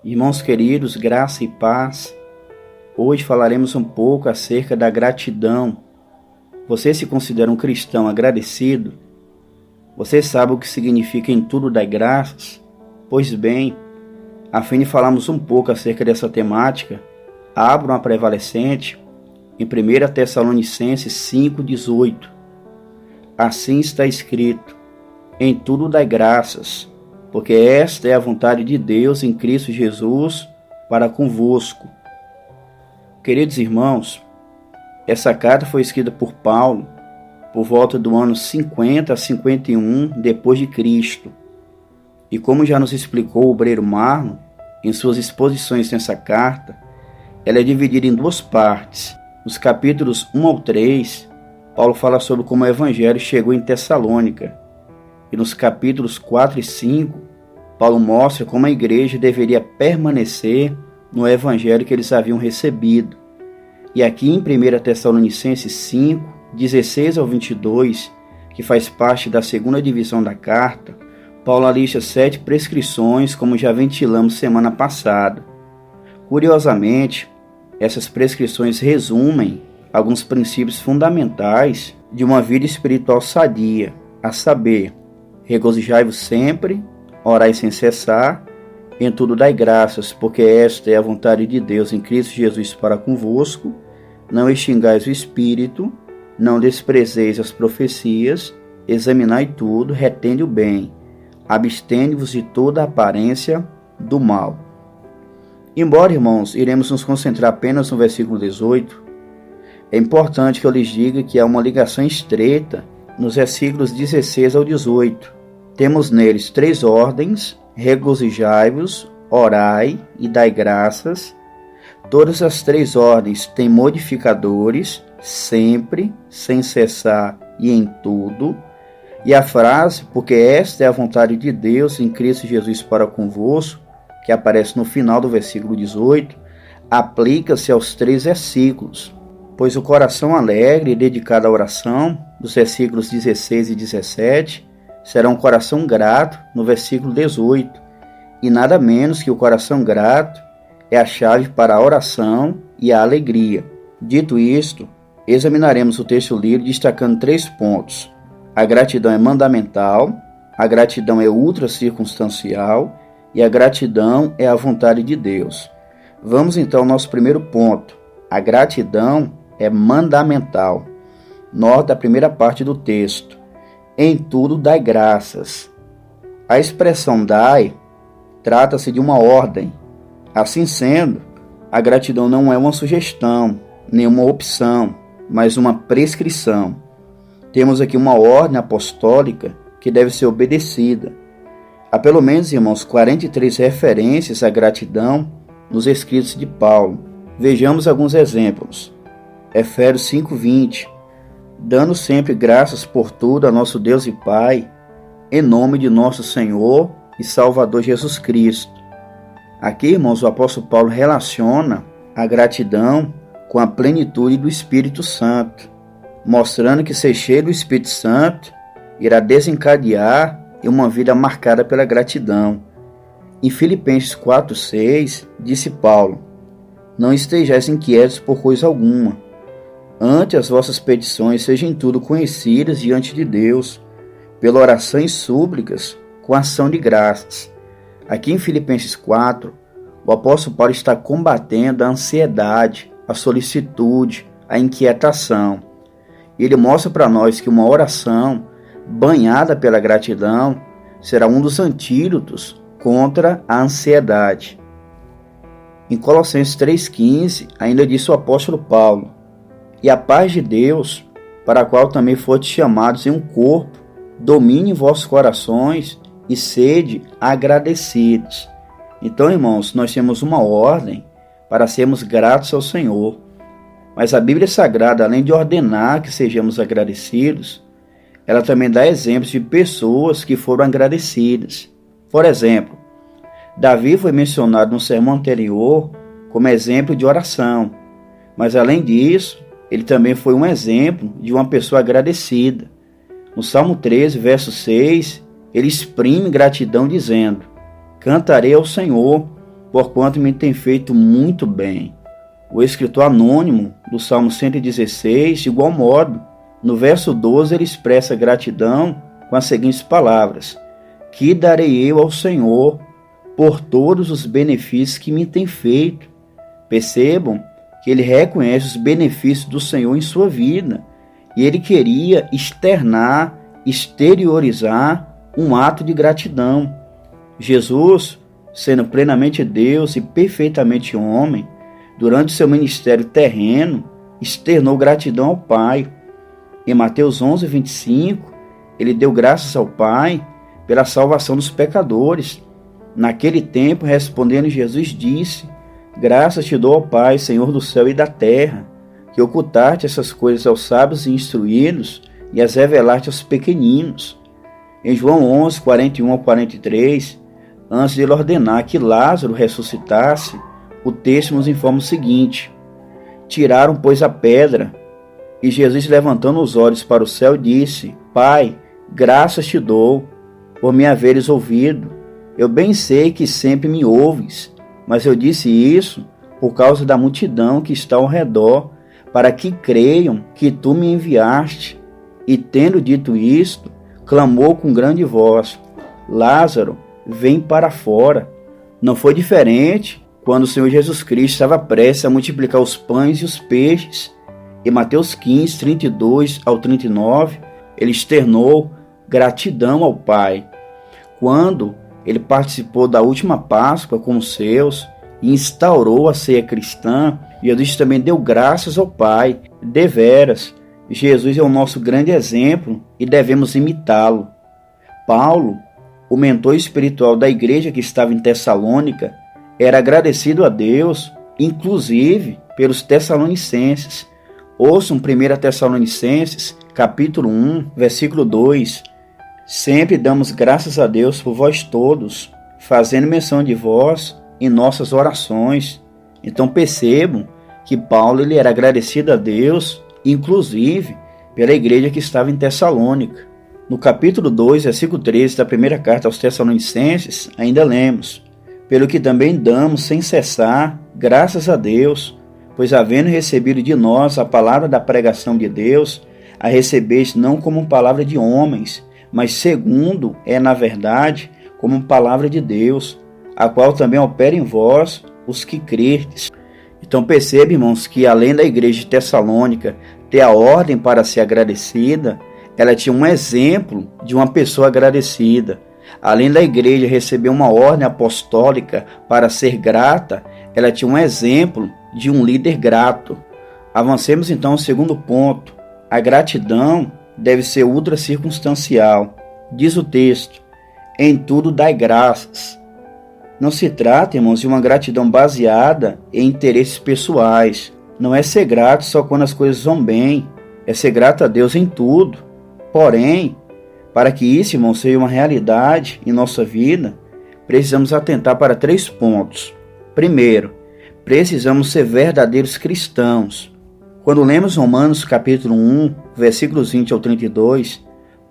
Irmãos queridos, graça e paz. Hoje falaremos um pouco acerca da gratidão. Você se considera um cristão agradecido? Você sabe o que significa em tudo dar graças? Pois bem, a fim de falarmos um pouco acerca dessa temática, abram a prevalecente em 1 Tessalonicenses 5,18. Assim está escrito: em tudo dai graças, porque esta é a vontade de Deus em Cristo Jesus para convosco. Queridos irmãos, essa carta foi escrita por Paulo por volta do ano 50 a 51 depois de Cristo. E como já nos explicou o obreiro Marlon em suas exposições nessa carta, ela é dividida em duas partes. Nos capítulos 1 ao 3, Paulo fala sobre como o evangelho chegou em Tessalônica. E nos capítulos 4 e 5, Paulo mostra como a igreja deveria permanecer no evangelho que eles haviam recebido. E aqui em 1 Tessalonicenses 5, 16 ao 22, que faz parte da segunda divisão da carta, Paulo alista 7 prescrições, como já ventilamos semana passada. Curiosamente, essas prescrições resumem alguns princípios fundamentais de uma vida espiritual sadia, a saber: regozijai-vos sempre, orai sem cessar, em tudo dai graças, porque esta é a vontade de Deus em Cristo Jesus para convosco, não extingais o Espírito, não desprezeis as profecias, examinai tudo, retende o bem, abstende-vos de toda aparência do mal. Embora, irmãos, iremos nos concentrar apenas no versículo 18, é importante que eu lhes diga que há uma ligação estreita nos versículos 16 ao 18. Temos neles 3 ordens: regozijai-vos, orai e dai graças. Todas as 3 ordens têm modificadores: sempre, sem cessar e em tudo. E a frase, porque esta é a vontade de Deus em Cristo Jesus para convosco, que aparece no final do versículo 18, aplica-se aos 3 versículos, pois o coração alegre e dedicado à oração, dos versículos 16 e 17, será um coração grato no versículo 18, e nada menos que o coração grato é a chave para a oração e a alegria. Dito isto, examinaremos o texto lido destacando 3 pontos. A gratidão é mandamental, a gratidão é ultracircunstancial e a gratidão é a vontade de Deus. Vamos então ao nosso primeiro ponto. A gratidão é mandamental. Nota a primeira parte do texto: em tudo dai graças. A expressão dai trata-se de uma ordem. Assim sendo, a gratidão não é uma sugestão, nem uma opção, mas uma prescrição. Temos aqui uma ordem apostólica que deve ser obedecida. Há pelo menos, irmãos, 43 referências à gratidão nos escritos de Paulo. Vejamos alguns exemplos. Efésios 5:20, dando sempre graças por tudo a nosso Deus e Pai, em nome de nosso Senhor e Salvador Jesus Cristo. Aqui, irmãos, o apóstolo Paulo relaciona a gratidão com a plenitude do Espírito Santo, mostrando que ser cheio do Espírito Santo irá desencadear uma vida marcada pela gratidão. Em Filipenses 4:6, disse Paulo: não estejais inquietos por coisa alguma, antes as vossas petições sejam em tudo conhecidas diante de Deus, pela oração e súplicas, com ação de graças. Aqui em Filipenses 4, o apóstolo Paulo está combatendo a ansiedade, a solicitude, a inquietação. Ele mostra para nós que uma oração banhada pela gratidão será um dos antídotos contra a ansiedade. Em Colossenses 3,15, ainda disse o apóstolo Paulo: e a paz de Deus, para a qual também fostes chamados em um corpo, domine em vossos corações e sede agradecidos. Então, irmãos, nós temos uma ordem para sermos gratos ao Senhor. Mas a Bíblia Sagrada, além de ordenar que sejamos agradecidos, ela também dá exemplos de pessoas que foram agradecidas. Por exemplo, Davi foi mencionado no sermão anterior como exemplo de oração, mas além disso, ele também foi um exemplo de uma pessoa agradecida. No Salmo 13, verso 6, ele exprime gratidão dizendo: cantarei ao Senhor, porquanto me tem feito muito bem. O escritor anônimo do Salmo 116, de igual modo, no verso 12 ele expressa gratidão com as seguintes palavras: que darei eu ao Senhor por todos os benefícios que me tem feito. Percebam que ele reconhece os benefícios do Senhor em sua vida e ele queria exteriorizar um ato de gratidão. Jesus, sendo plenamente Deus e perfeitamente homem, durante seu ministério terreno, externou gratidão ao Pai. Em Mateus 11, 25, ele deu graças ao Pai pela salvação dos pecadores. Naquele tempo, respondendo, Jesus disse: graças te dou ao Pai, Senhor do céu e da terra, que ocultaste essas coisas aos sábios e instruídos e as revelaste aos pequeninos. Em João 11, 41 ao 43, antes de ele ordenar que Lázaro ressuscitasse, o texto nos informa o seguinte: tiraram, pois, a pedra, e Jesus, levantando os olhos para o céu, disse: Pai, graças te dou, por me haveres ouvido. Eu bem sei que sempre me ouves, mas eu disse isso por causa da multidão que está ao redor, para que creiam que tu me enviaste. E tendo dito isto, clamou com grande voz: Lázaro, vem para fora. Não foi diferente quando o Senhor Jesus Cristo estava prestes a multiplicar os pães e os peixes. Em Mateus 15, 32 ao 39, ele externou gratidão ao Pai. Quando ele participou da última Páscoa com os seus e instaurou a ceia cristã, Jesus também deu graças ao Pai. Deveras, Jesus é o nosso grande exemplo e devemos imitá-lo. Paulo, o mentor espiritual da igreja que estava em Tessalônica, era agradecido a Deus, inclusive pelos tessalonicenses. Ouçam 1 Tessalonicenses, capítulo 1, versículo 2. Sempre damos graças a Deus por vós todos, fazendo menção de vós em nossas orações. Então percebam que Paulo ele era agradecido a Deus, inclusive pela igreja que estava em Tessalônica. No capítulo 2, versículo 13 da primeira carta aos Tessalonicenses, ainda lemos: pelo que também damos sem cessar graças a Deus, pois havendo recebido de nós a palavra da pregação de Deus, a recebeste não como palavra de homens, mas segundo é na verdade como palavra de Deus, a qual também opera em vós os que crerdes. Então percebe, irmãos, que além da igreja de Tessalônica ter a ordem para ser agradecida, ela tinha um exemplo de uma pessoa agradecida. Além da igreja receber uma ordem apostólica para ser grata, ela tinha um exemplo de um líder grato. Avancemos então ao segundo ponto. A gratidão deve ser ultra circunstancial. Diz o texto: em tudo dai graças. Não se trata, irmãos, de uma gratidão baseada em interesses pessoais. Não é ser grato só quando as coisas vão bem. É ser grato a Deus em tudo. Porém, para que isso, irmãos, seja uma realidade em nossa vida, precisamos atentar para 3 pontos. Primeiro, precisamos ser verdadeiros cristãos. Quando lemos Romanos capítulo 1, versículos 20 ao 32,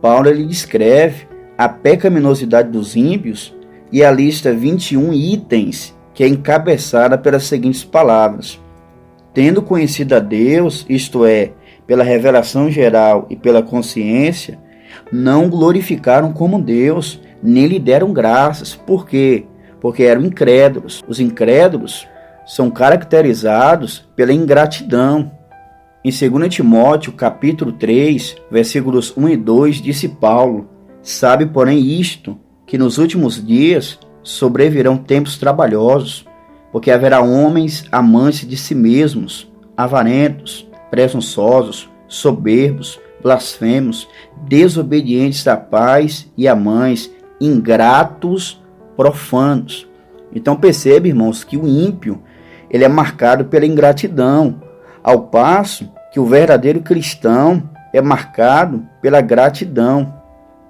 Paulo ele descreve a pecaminosidade dos ímpios e a lista 21 itens que é encabeçada pelas seguintes palavras: tendo conhecido a Deus, isto é, pela revelação geral e pela consciência, não glorificaram como Deus, nem lhe deram graças. Por quê? Porque eram incrédulos. Os incrédulos são caracterizados pela ingratidão. Em 2 Timóteo, capítulo 3, versículos 1 e 2, disse Paulo: sabe, porém, isto, que nos últimos dias sobrevirão tempos trabalhosos, porque haverá homens amantes de si mesmos, avarentos, presunçosos, soberbos, blasfemos, desobedientes a pais e a mães, ingratos, profanos. Então percebe, irmãos, que o ímpio ele é marcado pela ingratidão, ao passo que o verdadeiro cristão é marcado pela gratidão.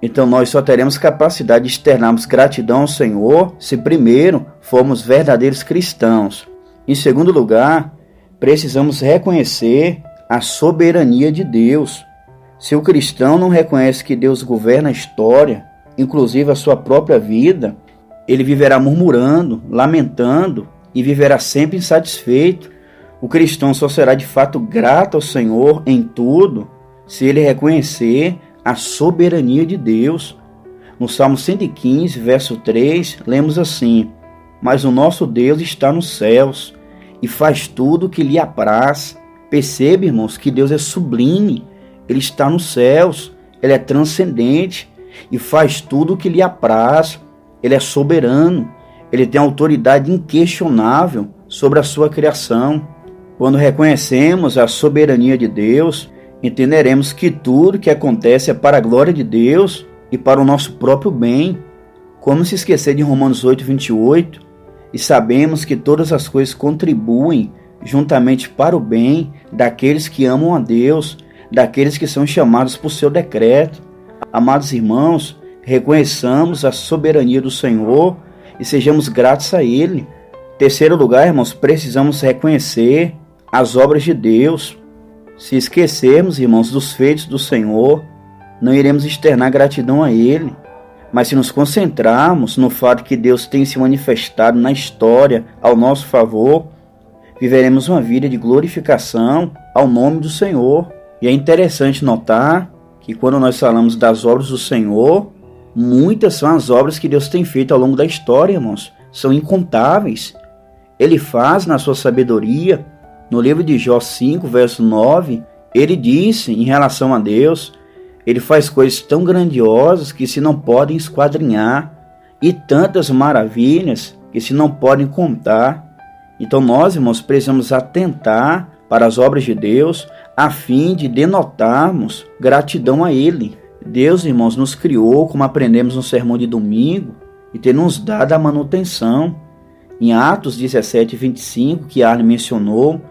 Então nós só teremos capacidade de externarmos gratidão ao Senhor se primeiro formos verdadeiros cristãos. Em segundo lugar, precisamos reconhecer a soberania de Deus. Se o cristão não reconhece que Deus governa a história, inclusive a sua própria vida, ele viverá murmurando, lamentando e viverá sempre insatisfeito. O cristão só será de fato grato ao Senhor em tudo se ele reconhecer a soberania de Deus. No Salmo 115, verso 3, lemos assim: mas o nosso Deus está nos céus e faz tudo o que lhe apraz. Perceba, irmãos, que Deus é sublime, Ele está nos céus, Ele é transcendente e faz tudo o que lhe apraz. Ele é soberano, Ele tem autoridade inquestionável sobre a sua criação. Quando reconhecemos a soberania de Deus, entenderemos que tudo que acontece é para a glória de Deus e para o nosso próprio bem. Como se esquecer de Romanos 8, 28? E sabemos que todas as coisas contribuem juntamente para o bem daqueles que amam a Deus, daqueles que são chamados por seu decreto. Amados irmãos, reconheçamos a soberania do Senhor e sejamos gratos a Ele. Terceiro lugar, irmãos, precisamos reconhecer as obras de Deus. Se esquecermos, irmãos, dos feitos do Senhor, não iremos externar gratidão a Ele. Mas se nos concentrarmos no fato que Deus tem se manifestado na história ao nosso favor, viveremos uma vida de glorificação ao nome do Senhor. E é interessante notar que quando nós falamos das obras do Senhor, muitas são as obras que Deus tem feito ao longo da história, irmãos. São incontáveis. Ele faz na sua sabedoria. No livro de Jó 5, verso 9, ele disse em relação a Deus: Ele faz coisas tão grandiosas que se não podem esquadrinhar, e tantas maravilhas que se não podem contar. Então nós, irmãos, precisamos atentar para as obras de Deus, a fim de denotarmos gratidão a Ele. Deus, irmãos, nos criou, como aprendemos no sermão de domingo, e tem nos dado a manutenção. Em Atos 17, 25, que Arne mencionou,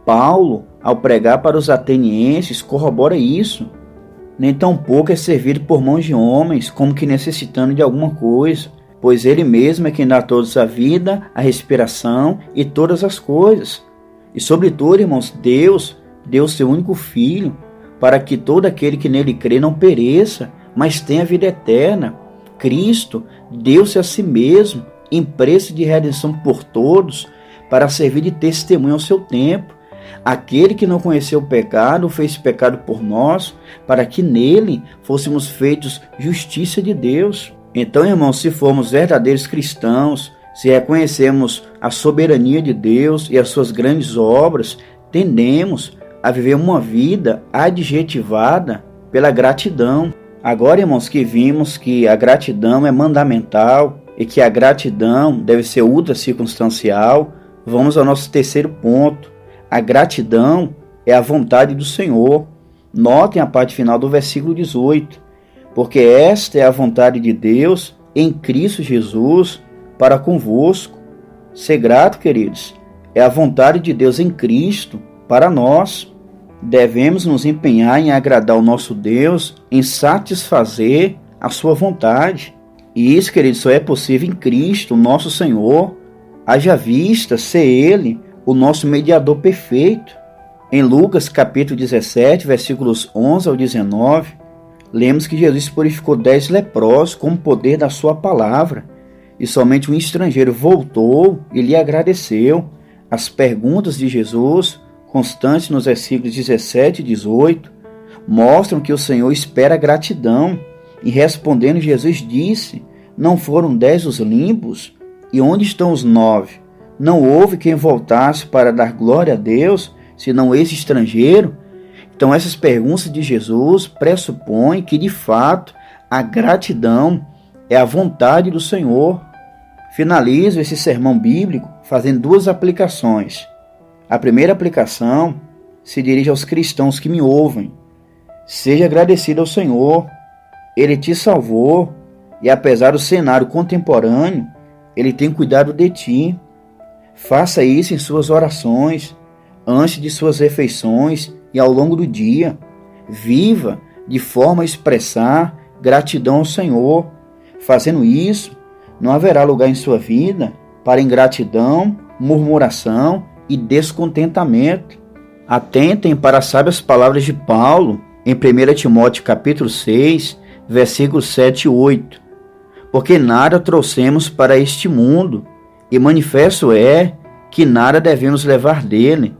Paulo, ao pregar para os atenienses, corrobora isso. Nem tão pouco é servido por mãos de homens, como que necessitando de alguma coisa, pois Ele mesmo é quem dá a todos a vida, a respiração e todas as coisas. E sobretudo, irmãos, Deus deu seu único Filho, para que todo aquele que nele crê não pereça, mas tenha vida eterna. Cristo deu-se a si mesmo, em preço de redenção por todos, para servir de testemunho ao seu tempo. Aquele que não conheceu o pecado, fez pecado por nós, para que nele fôssemos feitos justiça de Deus. Então, irmãos, se formos verdadeiros cristãos, se reconhecemos a soberania de Deus e as suas grandes obras, tendemos a viver uma vida adjetivada pela gratidão. Agora, irmãos, que vimos que a gratidão é mandamental e que a gratidão deve ser ultra circunstancial, vamos ao nosso terceiro ponto. A gratidão é a vontade do Senhor. Notem a parte final do versículo 18. Porque esta é a vontade de Deus em Cristo Jesus para convosco. Ser grato, queridos, é a vontade de Deus em Cristo para nós. Devemos nos empenhar em agradar o nosso Deus, em satisfazer a sua vontade. E isso, queridos, só é possível em Cristo, nosso Senhor. Haja vista ser Ele o nosso mediador perfeito. Em Lucas capítulo 17, versículos 11 ao 19, lemos que Jesus purificou 10 leprosos com o poder da sua palavra, e somente um estrangeiro voltou e lhe agradeceu. As perguntas de Jesus, constantes nos versículos 17 e 18, mostram que o Senhor espera gratidão, e respondendo Jesus disse: não foram 10 os limpos? E onde estão os 9? Não houve quem voltasse para dar glória a Deus, senão esse estrangeiro? Então essas perguntas de Jesus pressupõem que de fato a gratidão é a vontade do Senhor. Finalizo esse sermão bíblico fazendo duas aplicações. A primeira aplicação se dirige aos cristãos que me ouvem. Seja agradecido ao Senhor. Ele te salvou e, apesar do cenário contemporâneo, Ele tem cuidado de ti. Faça isso em suas orações, antes de suas refeições e ao longo do dia. Viva de forma a expressar gratidão ao Senhor. Fazendo isso, não haverá lugar em sua vida para ingratidão, murmuração e descontentamento. Atentem para as sábias palavras de Paulo em 1 Timóteo capítulo 6, versículos 7 e 8. porque nada trouxemos para este mundo, e manifesto é que nada devemos levar dele.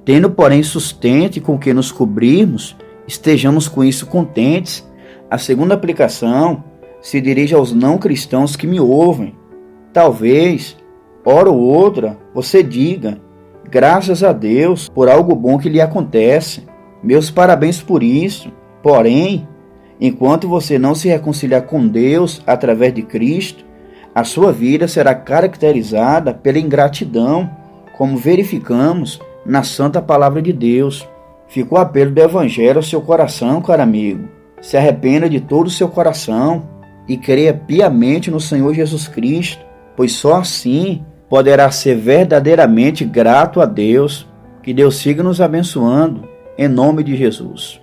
Tendo, porém, sustento com que nos cobrirmos, estejamos com isso contentes. A segunda aplicação se dirige aos não cristãos que me ouvem. Talvez, hora ou outra, você diga: graças a Deus por algo bom que lhe acontece. Meus parabéns por isso. Porém, enquanto você não se reconciliar com Deus através de Cristo, a sua vida será caracterizada pela ingratidão, como verificamos na Santa Palavra de Deus. Fica o apelo do Evangelho ao seu coração, caro amigo. Se arrependa de todo o seu coração e creia piamente no Senhor Jesus Cristo, pois só assim poderá ser verdadeiramente grato a Deus. Que Deus siga nos abençoando, em nome de Jesus.